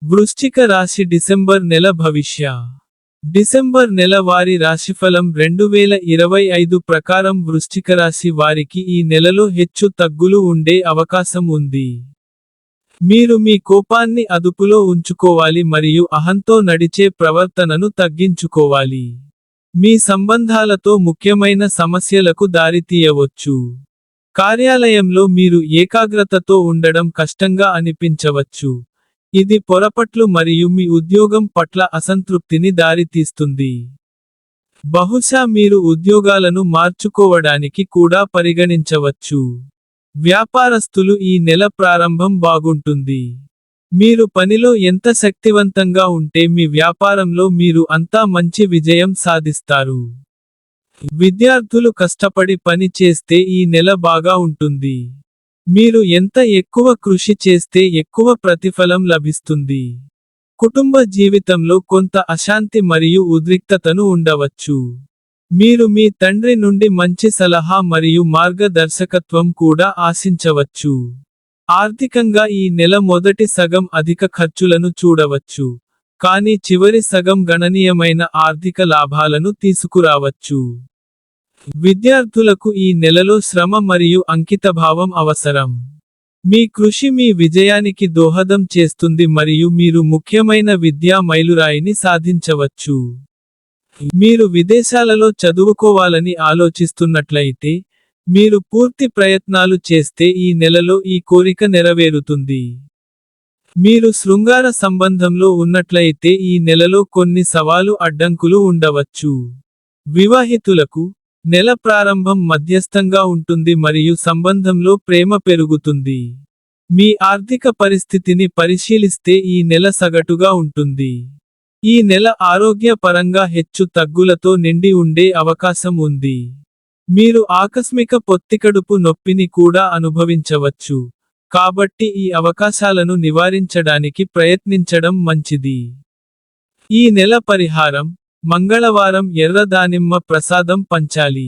వృశ్చిక రాశి డిసెంబర్ నెల భవిష్య. డిసెంబర్ నెల వారి రాశిఫలం 2025 ప్రకారం వృశ్చిక రాశి వారికి ఈ నెలలో హెచ్చు తగ్గులు ఉండే అవకాశం ఉంది. మీరు మీ కోపాన్ని అదుపులో ఉంచుకోవాలి మరియు అహంతో నడిచే ప్రవర్తనను తగ్గించుకోవాలి. మీ సంబంధాలతో ముఖ్యమైన సమస్యలకు దారితీయవచ్చు. కార్యాలయంలో మీరు ఏకాగ్రతతో ఉండడం కష్టంగా అనిపించవచ్చు. ఇది పొరపట్లు మరియు మీ ఉద్యోగం పట్ల అసంతృప్తిని దారితీస్తుంది. బహుశా మీరు ఉద్యోగాలను మార్చుకోవడానికి కూడా పరిగణించవచ్చు. వ్యాపారస్తులు ఈ నెల ప్రారంభం బాగుంటుంది. మీరు పనిలో ఎంత శక్తివంతంగా ఉంటే మీ వ్యాపారంలో మీరు అంతా మంచి విజయం సాధిస్తారు. విద్యార్థులు కష్టపడి పని చేస్తే ఈ నెల బాగా ఉంటుంది. మీరు ఎంత ఎక్కువ కృషి చేస్తే ఎక్కువ ప్రతిఫలం లభిస్తుంది. కుటుంబ జీవితంలో కొంత అశాంతి మరియు ఉద్రిక్తతను ఉండవచ్చు. మీరు మీ తండ్రి నుండి మంచి సలహా మరియు మార్గదర్శకత్వం కూడా ఆశించవచ్చు. ఆర్థికంగా ఈ నెల మొదటి సగం అధిక ఖర్చులను చూడవచ్చు, కానీ చివరి సగం గణనీయమైన ఆర్థిక లాభాలను తీసుకురావచ్చు. విద్యార్థులకు ఈ నెలలో శ్రమ మరియు అంకితభావం అవసరం. మీ కృషి మీ విజయానికి దోహదం చేస్తుంది మరియు మీరు ముఖ్యమైన విద్యా మైలురాయిని సాధించవచ్చు. మీరు విదేశాలలో చదువుకోవాలని ఆలోచిస్తున్నట్లయితే, మీరు పూర్తి ప్రయత్నాలు చేస్తే ఈ నెలలో ఈ కోరిక నెరవేరుతుంది. మీరు శృంగార సంబంధంలో ఉన్నట్లయితే ఈ నెలలో కొన్ని సవాలు అడ్డంకులు ఉండవచ్చు. వివాహితులకు, నెల ప్రారంభం మధ్యస్థంగా ఉంటుంది మరియు సంబంధంలో ప్రేమ పెరుగుతుంది. మీ ఆర్థిక పరిస్థితిని పరిశీలిస్తే ఈ నెల సగటుగా ఉంటుంది. ఈ నెల ఆరోగ్య పరంగా హెచ్చు తగ్గులతో నిండి ఉండే అవకాశం ఉంది. మీరు ఆకస్మిక పొత్తికడుపు నొప్పిని కూడా అనుభవించవచ్చు, కాబట్టి ఈ అవకాశాలను నివారించడానికి ప్రయత్నించడం మంచిది. ఈ నెల పరిహారం: మంగళవారం ఎర్ర దానిమ్మ ప్రసాదం పంచాలి.